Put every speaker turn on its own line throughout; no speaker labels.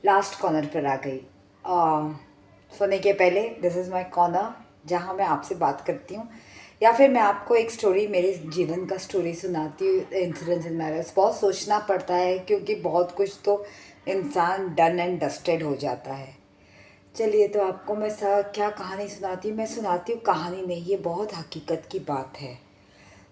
Last corner पर आ गई। सोने के पहले दिस इज़ माय कॉर्नर, जहाँ मैं आपसे बात करती हूँ या फिर मैं आपको एक स्टोरी, मेरे जीवन का स्टोरी सुनाती हूँ। Incidents in my life. बहुत सोचना पड़ता है क्योंकि बहुत कुछ तो इंसान डन एंड डस्टेड हो जाता है। चलिए, तो आपको मैं क्या कहानी सुनाती हूँ। मैं सुनाती हूँ कहानी नहीं, ये बहुत हकीकत की बात है।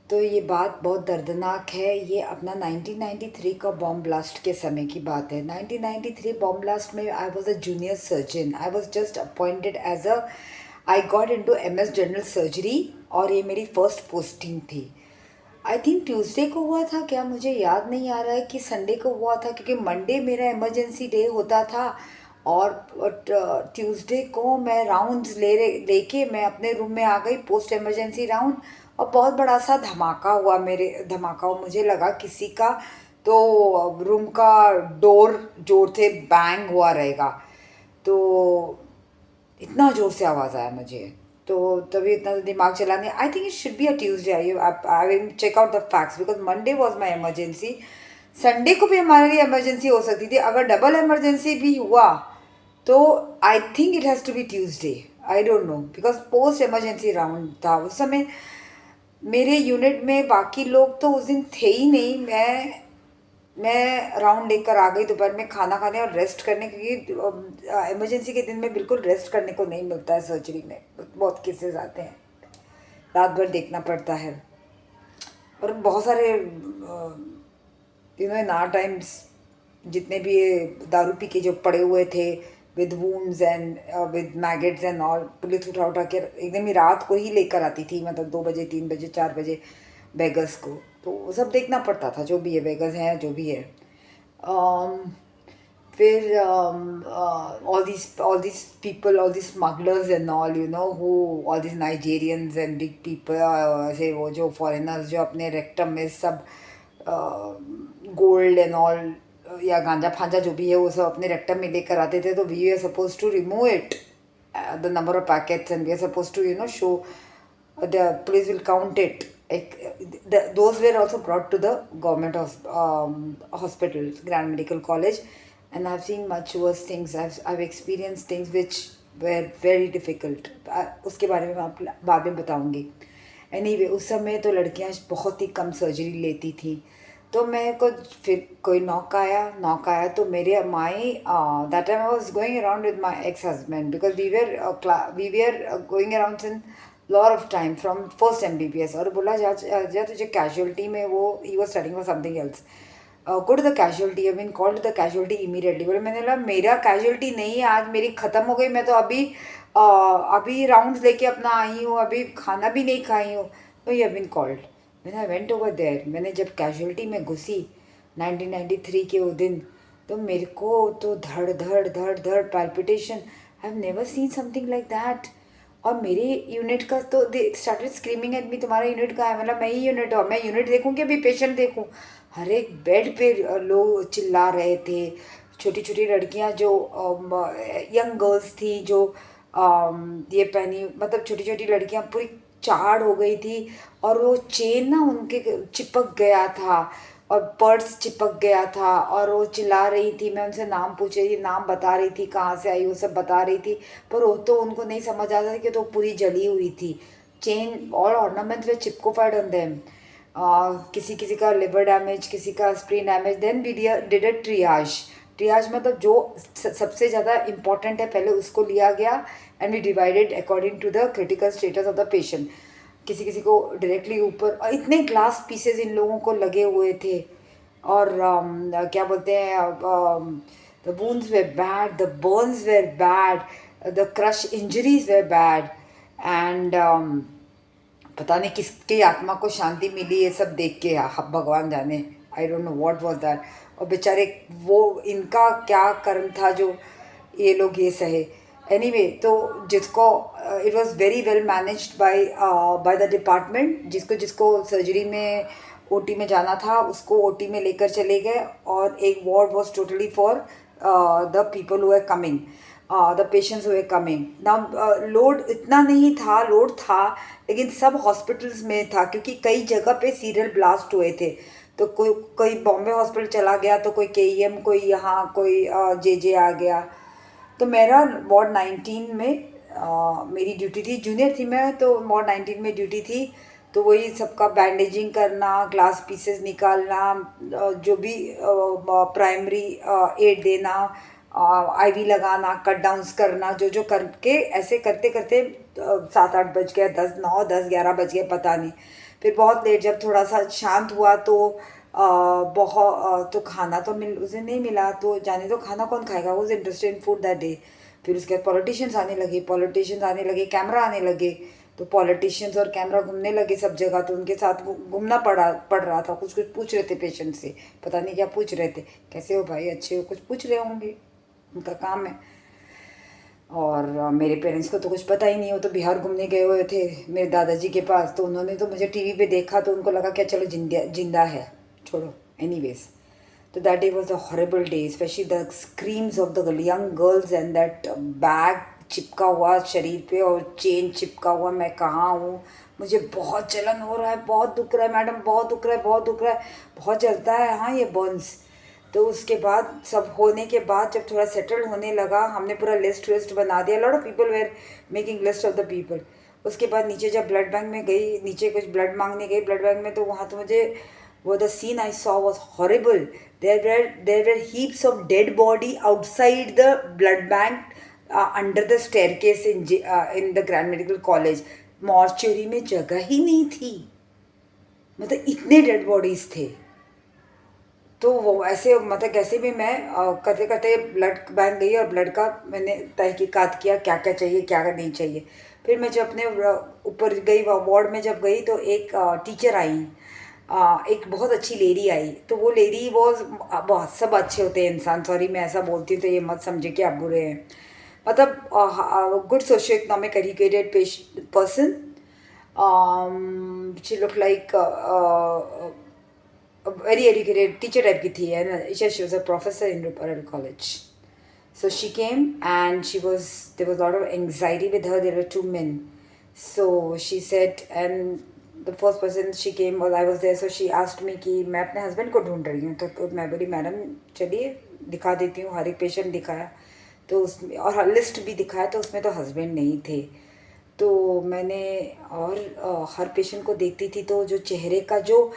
तो ये बात बहुत दर्दनाक है। ये अपना 1993 का बॉम्ब ब्लास्ट के समय की बात है। 1993 बॉम्ब ब्लास्ट में I was a junior surgeon. I was just appointed as a, I got into MS general surgery और ये मेरी फर्स्ट पोस्टिंग थी। आई थिंक ट्यूसडे को हुआ था क्या, मुझे याद नहीं आ रहा है कि संडे को हुआ था, क्योंकि मंडे मेरा इमरजेंसी डे होता था और ट्यूसडे को मैं राउंड्स लेके मैं अपने रूम में आ गई, पोस्ट इमरजेंसी राउंड। और बहुत बड़ा सा धमाका हुआ, मुझे लगा किसी का तो रूम का डोर जोर से बैंग हुआ रहेगा। तो इतना ज़ोर से आवाज़ आया मुझे, तो तभी इतना दिमाग चलाने। I think it should be a Tuesday. I will check out the facts because Monday was my emergency. Sunday को भी हमारे लिए इमरजेंसी हो सकती थी। अगर डबल इमरजेंसी भी हुआ तो I think it has to be Tuesday. I don't know, because post emergency round था उस समय। मेरे यूनिट में बाकी लोग तो उस दिन थे ही नहीं। मैं राउंड लेकर आ गई दोपहर में खाना खाने और रेस्ट करने, क्योंकि इमरजेंसी के दिन में बिल्कुल रेस्ट करने को नहीं मिलता है सर्जरी में। बहुत केसेस आते हैं, रात भर देखना पड़ता है। और बहुत सारे इन आर टाइम्स जितने भी ये दारू पी के जो पड़े हुए थे with wounds and with maggots and all, police उठा उठा के एकदम ही रात को ही लेकर आती थी, मतलब 2 बजे 3 बजे 4 बजे बेगर्स को। तो वो सब देखना पड़ता था, जो भी है बेगर्स हैं जो भी है। um, फिर all these people, all these smugglers and all, who all these Nigerians and big people, ऐसे वो जो foreigners जो अपने रेक्टम में सब गोल्ड एंड ऑल या गांजा फांजा जो भी है वो सब अपने रेक्टम में लेकर आते थे। तो we are suppose to remove it, the number of packets, and we are suppose to show, the police will count it. Those were also brought to the government hospital, Grand Medical College, and I've seen much worse things. I've experienced things which were very difficult. उसके बारे में मैं आप बाद में बताऊंगी। Anyway, उस समय तो लड़कियां बहुत ही कम सर्जरी लेती थी। तो मेरे को फिर कोई नॉक आया तो मेरे my that time I was going around with my ex husband, because we were going around since lot of time from first MBBS. और बोला जा तुझे कैजुअलिटी में, वो he was studying for something else, go to the casualty, I mean call to the casualty immediately. बोले, मैंने बोला मेरा कैजुअलिटी नहीं है आज, मेरी ख़त्म हो गई, मैं तो अभी राउंड्स लेके अपना आई हूँ, अभी खाना भी नहीं खाई हूँ। तो यू हैव बीन कॉल्ड। मैंने आई वेंट ओवर देयर। मैंने जब कैजुअलिटी में घुसी 1993 के वो दिन, तो मेरे को तो धड़ धड़ धड़ धड़ palpitation, I have never seen something like that. और मेरे यूनिट का तो they started screaming at me, तुम्हारा यूनिट का है। मतलब मैं ही यूनिट हूँ, मैं यूनिट देखूँ कि अभी पेशेंट देखूँ। हर एक बेड पे लोग चिल्ला रहे थे। छोटी छोटी लड़कियाँ जो यंग गर्ल्स थी जो ये पहनी, मतलब छोटी छोटी लड़कियाँ पूरी चाड़ हो गई थी। और वो चेन ना उनके चिपक गया था और पर्स चिपक गया था और वो चिल्ला रही थी। मैं उनसे नाम पूछ रही थी, नाम बता रही थी, कहाँ से आई वो सब बता रही थी, पर वो तो उनको नहीं समझ आता था कि तो पूरी जली हुई थी। चेन, ऑल ऑर्नामेंट्स वे चिपकोफाइड ऑन देम। किसी किसी का लिवर डैमेज, किसी का spleen damage. Then we did a triage. Triage मतलब जो सबसे ज़्यादा इम्पॉर्टेंट है पहले उसको लिया गया, and we divided according to the critical status of the patient. किसी किसी को डायरेक्टली ऊपर, और इतने ग्लास पीसेज इन लोगों को लगे हुए थे। और क्या बोलते हैं, the wounds were bad, the burns were bad, the crush injuries were bad, and पता नहीं किसकी आत्मा को शांति मिली ये सब देख के, भगवान जाने। आई don't know what was that. और बेचारे, वो इनका क्या कर्म था जो ये लोग ये सहे। एनीवे, तो जिसको it was very well managed by the department. जिसको जिसको सर्जरी में ओटी में जाना था उसको ओटी में लेकर चले गए, और एक ward was totally for the people who are coming, the patients हुए कमिंग। नाउ लोड इतना नहीं था, लोड था लेकिन सब हॉस्पिटल्स में था, क्योंकि कई जगह पे सीरियल ब्लास्ट हुए थे। तो कोई बॉम्बे हॉस्पिटल चला गया, तो कोई KEM, कोई यहाँ, कोई JJ आ गया। तो मेरा वार्ड 19 में मेरी ड्यूटी थी, जूनियर थी मैं, तो वार्ड 19 में ड्यूटी थी। तो वही सबका बैंडेजिंग करना, ग्लास पीसेस निकालना, जो भी प्राइमरी एड देना, IV लगाना, कट डाउन्स करना, जो जो करके ऐसे करते करते 7-8 बज गए, 10-9-10-11 बज गए, पता नहीं। फिर बहुत लेट जब थोड़ा सा शांत हुआ तो बहुत तो खाना तो उसे नहीं मिला, तो जाने तो खाना कौन खाएगा, was interested in food that day. फिर उसके बाद पॉलिटिशियंस आने लगे, कैमरा आने लगे, तो पॉलिटिशियंस और कैमरा घूमने लगे सब जगह, तो उनके साथ घूमना पड़ रहा था। कुछ कुछ पूछ रहे थे पेशेंट से, पता नहीं क्या पूछ रहे थे, कैसे हो भाई, अच्छे हो, कुछ पूछ रहे होंगे, उनका काम है। और मेरे पेरेंट्स को तो कुछ पता ही नहीं, वो तो बिहार घूमने गए हुए थे मेरे दादाजी के पास, तो उन्होंने तो मुझे टीवी पे देखा, तो उनको लगा क्या चलो जिंदा है, छोड़ो। एनीवेज, तो that day was a horrible day, specially the screams of the young girls and that bag चिपका हुआ शरीर पे और चेन चिपका हुआ, मैं कहाँ हूँ, मुझे बहुत जलन हो रहा है, बहुत दुख रहा है मैडम, बहुत दुख रहा है, बहुत दुख रहा है, बहुत जलता है हाँ ये बर्न्स। तो उसके बाद सब होने के बाद जब थोड़ा सेटल होने लगा, हमने पूरा लिस्ट विस्ट बना दिया, lot of people were making list of the people. उसके बाद नीचे जब ब्लड बैंक में गई, नीचे कुछ ब्लड मांगने गई ब्लड बैंक में, तो वहाँ तो मुझे वो the scene I saw was horrible. There were heaps of dead body outside the blood bank under the staircase in the grand medical college. Mortuary में जगह ही नहीं थी, मतलब इतने डेड बॉडीज थे। तो वो ऐसे मतलब कैसे भी मैं करते करते ब्लड बैंक गई और ब्लड का मैंने तहकीकात किया, क्या क्या चाहिए क्या क्या नहीं चाहिए। फिर मैं जब अपने ऊपर गई वार्ड में, जब गई तो एक टीचर आई, एक बहुत अच्छी लेडी आई। तो वो लेडी बहुत सब अच्छे होते हैं इंसान, सॉरी मैं ऐसा बोलती हूँ तो ये मत समझे कि आप बुरे हैं, मतलब good socio economic educated person. She look like very educated teacher type की थी है ना, she was a professor in रुपरल college. So she came and there was a lot of anxiety with her. There were 2 men. So she said, and the first person she came was I was there. So she asked me कि मैं अपने husband को ढूंढ रही हूँ, तो मैं बोली मैडम चलिए दिखा देती हूँ। हर एक पेशेंट दिखाया, तो उसमें और हर लिस्ट भी दिखाया, तो उसमें तो हस्बैंड नहीं थे। तो मैंने और हर पेशेंट को देखती थी, तो जो चेहरे का जो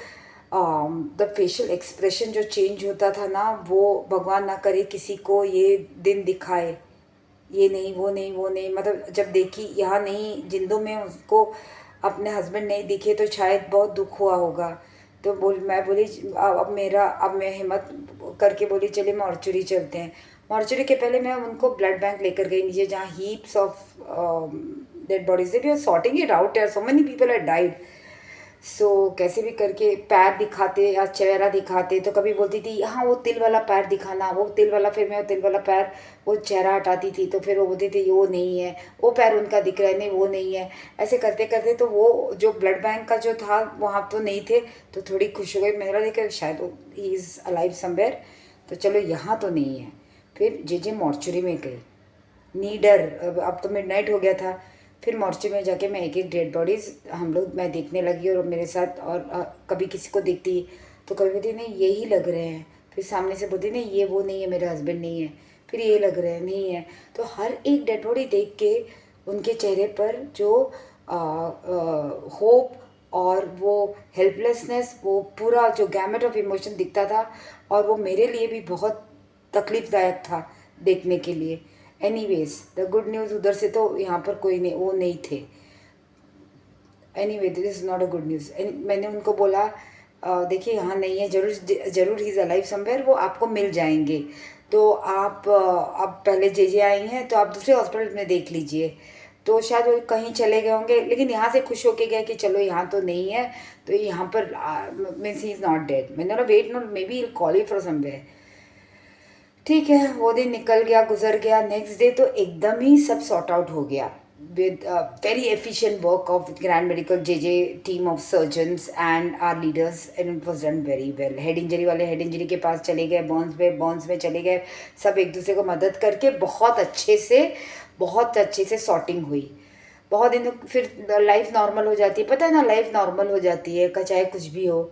द फेशियल एक्सप्रेशन जो चेंज होता था ना, वो भगवान ना करे किसी को ये दिन दिखाए, ये नहीं वो नहीं वो नहीं, मतलब जब देखी यहाँ नहीं जिंदों में उसको अपने हस्बैंड नहीं दिखे तो शायद बहुत दुख हुआ होगा। तो मैं बोली अब मैं हिम्मत करके बोली चलिए मॉर्चरी चलते हैं। मॉर्चरी के पहले मैं उनको ब्लड बैंक लेकर गई नीचे, जहाँ हीप्स ऑफ डेड बॉडीज थे, we are sorting it out, so many people had died. So कैसे भी करके पैर दिखाते या चेहरा दिखाते, तो कभी बोलती थी हाँ वो तिल वाला पैर दिखाना, वो तिल वाला, फिर मैं वो तिल वाला पैर वो चेहरा हटाती थी, तो फिर वो बोलती थी वो नहीं है, वो पैर उनका दिख रहा है, नहीं वो नहीं है। ऐसे करते करते तो वो जो ब्लड बैंक का जो था वहाँ तो नहीं थे, तो थोड़ी खुश हो गई, मेरा देखा शायद वो ही इज़ अलाइव समवेयर, तो चलो यहाँ तो नहीं है। फिर जे मॉर्चरी में गई नीडर, अब तो मिडनाइट हो गया था। फिर मॉर्चरी में जाके मैं एक एक डेड बॉडीज़ मैं देखने लगी, और मेरे साथ और कभी किसी को देखती तो कभी बोलती नहीं यही लग रहे हैं, फिर सामने से बोलती नहीं ये वो नहीं है, मेरा हस्बैंड नहीं है, फिर ये लग रहे हैं नहीं है। तो हर एक डेड बॉडी देख के उनके चेहरे पर जो होप और वो हेल्पलेसनेस, वो पूरा जो गैमेट ऑफ इमोशन दिखता था, और वो मेरे लिए भी बहुत तकलीफ़दायक था देखने के लिए। एनीवेज द गुड न्यूज़ उधर से तो यहाँ पर कोई नहीं, वो नहीं थे। Anyway this is not a good news. मैंने उनको बोला देखिए यहाँ नहीं है, ज़रूर ही इज़ अलाइव समवेयर, वो आपको मिल जाएंगे। तो आप अब पहले जे आई हैं, तो आप दूसरे हॉस्पिटल में देख लीजिए। तो शायद वो कहीं चले गए होंगे, लेकिन यहाँ से खुश होके गए कि चलो यहाँ तो नहीं है, तो यहाँ पर means he is not dead. मैंने बोला wait not, maybe will call you from somewhere. ठीक है, वो दिन निकल गया, गुजर गया। नेक्स्ट डे तो एकदम ही सब सॉर्ट आउट हो गया with very efficient work of Grand Medical JJ team of surgeons and our leaders, and it was done very well. Head injury वाले हेड इंजरी के पास चले गए, बॉन्स में चले गए, सब एक दूसरे को मदद करके बहुत अच्छे से सॉर्टिंग हुई। बहुत दिन फिर लाइफ नॉर्मल हो जाती है, पता है ना, लाइफ नॉर्मल हो जाती है चाहे कुछ भी हो।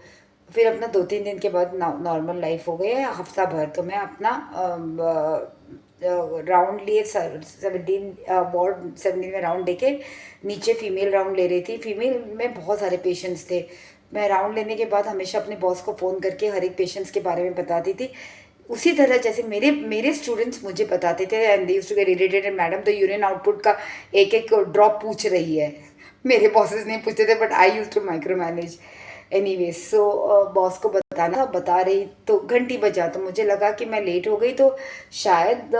फिर अपना 2-3 दिन के बाद नॉर्मल लाइफ हो गई है, हफ्ता भर तो मैं अपना राउंड लिए 17 वार्ड 17 में राउंड लेके नीचे फीमेल राउंड ले रही थी। फीमेल में बहुत सारे पेशेंट्स थे। मैं राउंड लेने के बाद हमेशा अपने बॉस को फ़ोन करके हर एक पेशेंट्स के बारे में बताती थी, उसी तरह जैसे मेरे मेरे स्टूडेंट्स मुझे बताते थे। And they used to get irritated, madam तो यूरिन आउटपुट का एक एक ड्रॉप पूछ रही है। मेरे बॉसेस नहीं पूछते थे, but I use to micro manage. Anyway, so boss को बताना था, बता रही तो घंटी बजा, तो मुझे लगा कि मैं लेट हो गई, तो शायद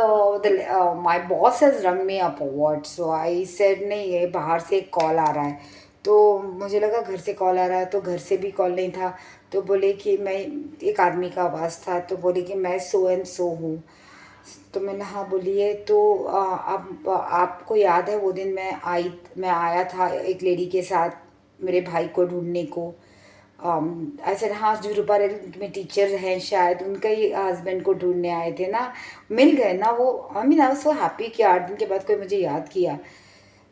माई बॉस हैज़ रंग me up what. So I said नहीं, ये बाहर से एक कॉल आ रहा है। तो मुझे लगा घर से कॉल आ रहा है, तो घर से भी कॉल नहीं था। तो बोले कि मैं, एक आदमी का आवाज़ था, तो बोले कि मैं सो एंड सो हूँ। तो मैंने हाँ बोलिए। तो अब आपको याद है वो दिन मैं आया था एक लेडी के साथ मेरे भाई को ढूंढने को। ऐसे हाँ, जो रूपा में टीचर हैं शायद, उनका ही हस्बैंड को ढूंढने आए थे ना, मिल गए ना वो। I mean I was so happy कि 8 दिन के बाद कोई मुझे याद किया।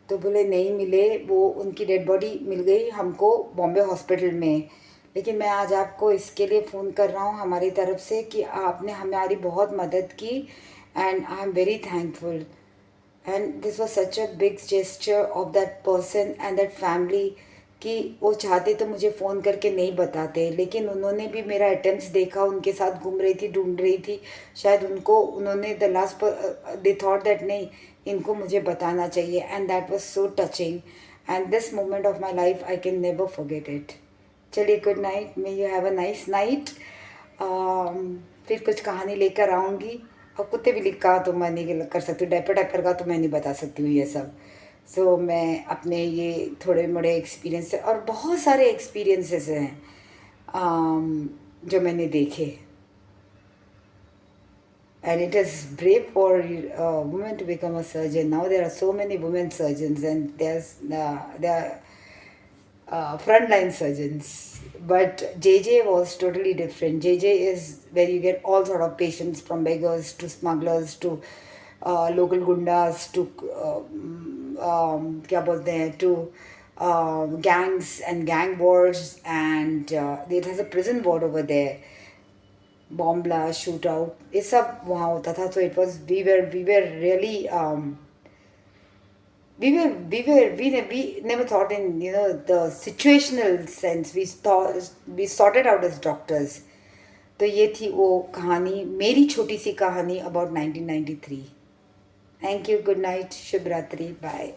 तो बोले नहीं मिले, वो उनकी डेड बॉडी मिल गई हमको बॉम्बे हॉस्पिटल में। लेकिन मैं आज आपको इसके लिए फ़ोन कर रहा हूँ हमारी तरफ से कि आपने हमारी बहुत मदद की, and I am very thankful. And this was such a big gesture of that person and that family, कि वो चाहते तो मुझे फ़ोन करके नहीं बताते, लेकिन उन्होंने भी मेरा अटेम्प्ट्स देखा, उनके साथ घूम रही थी, ढूंढ रही थी। शायद उन्होंने the last they thought that नहीं, इनको मुझे बताना चाहिए, and that was so touching. And this moment of my life I can never forget it. चलिए, good night, may you have a nice night. फिर कुछ कहानी लेकर आऊँगी। और कुत्ते बिल्ली का तो मैं नहीं कर सकती, डायपर डायपर का तो मैं नहीं बता सकती हूँ ये सब। सो मैं अपने ये थोड़े मोड़े एक्सपीरियंस, और बहुत सारे एक्सपीरियंसेस हैं जो मैंने देखे। And it is brave for women to become a surgeon. Now there are so many women surgeons, and there are frontline surgeons. But JJ was totally different. JJ is where you get all sort of patients, from beggars to smugglers to local gundas to क्या बोलते हैं, to gangs and gang wars, and it has a prison ward over there. Bomb blast, shootout, ये सब वहाँ होता था. So it was, we were really we never thought in, you know, the situational sense. We sorted out as doctors. तो ये थी वो कहानी, मेरी छोटी सी कहानी about 1993. Thank you, good night, शुभ रात्रि, बाय.